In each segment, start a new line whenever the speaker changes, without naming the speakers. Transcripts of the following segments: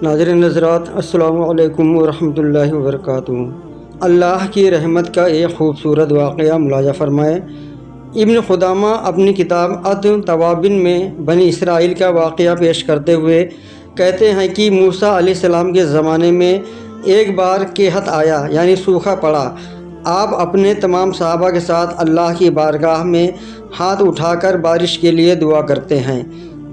ناظرین حضرات، السلام علیکم ورحمۃ اللہ وبرکاتہ۔ اللہ کی رحمت کا ایک خوبصورت واقعہ ملاحظہ فرمائے۔ ابن قدامہ اپنی کتاب التوابین میں بنی اسرائیل کا واقعہ پیش کرتے ہوئے کہتے ہیں کہ موسیٰ علیہ السلام کے زمانے میں ایک بار قحط آیا، یعنی سوکھا پڑا۔ آپ اپنے تمام صحابہ کے ساتھ اللہ کی بارگاہ میں ہاتھ اٹھا کر بارش کے لیے دعا کرتے ہیں۔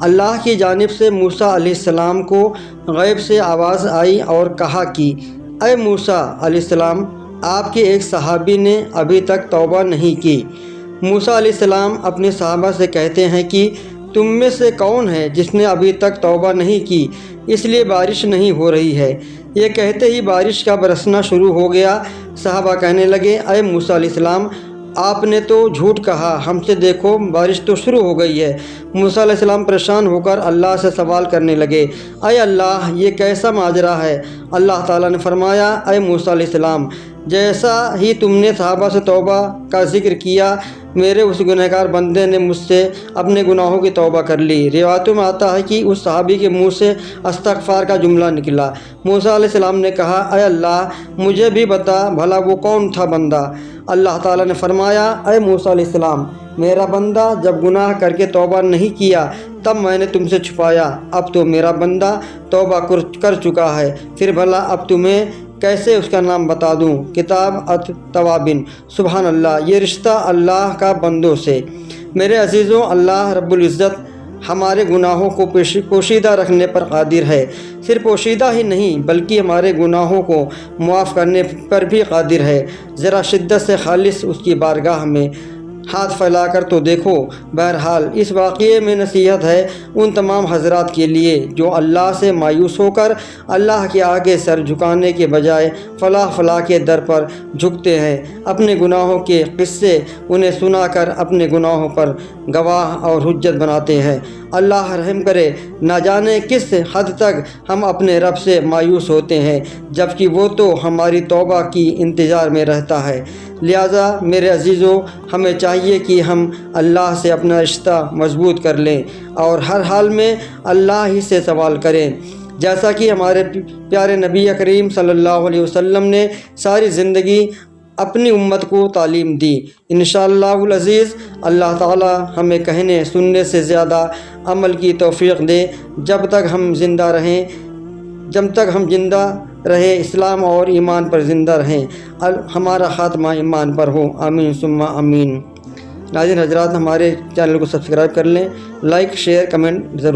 اللہ کی جانب سے موسیٰ علیہ السلام کو غیب سے آواز آئی اور کہا کہ اے موسیٰ علیہ السلام، آپ کے ایک صحابی نے ابھی تک توبہ نہیں کی۔ موسیٰ علیہ السلام اپنے صحابہ سے کہتے ہیں کہ تم میں سے کون ہے جس نے ابھی تک توبہ نہیں کی، اس لیے بارش نہیں ہو رہی ہے۔ یہ کہتے ہی بارش کا برسنا شروع ہو گیا۔ صحابہ کہنے لگے اے موسیٰ علیہ السلام، آپ نے تو جھوٹ کہا، ہم سے دیکھو بارش تو شروع ہو گئی ہے۔ موسیٰ علیہ السلام پریشان ہو کر اللہ سے سوال کرنے لگے، اے اللہ، یہ کیسا ماجرا ہے؟ اللہ تعالیٰ نے فرمایا، اے موسیٰ علیہ السلام، جیسا ہی تم نے صحابہ سے توبہ کا ذکر کیا، میرے اس گنہگار بندے نے مجھ سے اپنے گناہوں کی توبہ کر لی۔ روایتوں میں آتا ہے کہ اس صحابی کے منہ سے استغفار کا جملہ نکلا۔ موسیٰ علیہ السلام نے کہا، اے اللہ، مجھے بھی بتا بھلا وہ کون تھا بندہ؟ اللہ تعالیٰ نے فرمایا، اے موسیٰ علیہ السلام، میرا بندہ جب گناہ کر کے توبہ نہیں کیا تب میں نے تم سے چھپایا، اب تو میرا بندہ توبہ کر چکا ہے، پھر بھلا اب تمہیں کیسے اس کا نام بتا دوں؟ کتاب التوابین۔ سبحان اللہ، یہ رشتہ اللہ کا بندوں سے۔ میرے عزیزوں، اللہ رب العزت ہمارے گناہوں کو پوشیدہ رکھنے پر قادر ہے۔ صرف پوشیدہ ہی نہیں بلکہ ہمارے گناہوں کو معاف کرنے پر بھی قادر ہے۔ ذرا شدت سے خالص اس کی بارگاہ میں ہاتھ پھیلا کر تو دیکھو۔ بہرحال اس واقعے میں نصیحت ہے ان تمام حضرات کے لیے جو اللہ سے مایوس ہو کر اللہ کے آگے سر جھکانے کے بجائے فلاح کے در پر جھکتے ہیں۔ اپنے گناہوں کے قصے انہیں سنا کر اپنے گناہوں پر گواہ اور حجت بناتے ہیں۔ اللہ رحم کرے، نہ جانے کس حد تک ہم اپنے رب سے مایوس ہوتے ہیں جبکہ وہ تو ہماری توبہ کی انتظار میں رہتا ہے۔ لہٰذا میرے عزیزوں، ہمیں چاہیے کہ ہم اللہ سے اپنا رشتہ مضبوط کر لیں اور ہر حال میں اللہ ہی سے سوال کریں، جیسا کہ ہمارے پیارے نبی کریم صلی اللہ علیہ وسلم نے ساری زندگی اپنی امت کو تعلیم دی۔ انشاءاللہ العزیز اللہ تعالی ہمیں کہنے سننے سے زیادہ عمل کی توفیق دے۔ جب تک ہم زندہ رہیں اسلام اور ایمان پر زندہ رہیں، ہمارا خاتمہ ایمان پر ہو، آمین ثم آمین۔ ناظرین حضرات، ہمارے چینل کو سبسکرائب کر لیں، لائک شیئر کمنٹ ضرور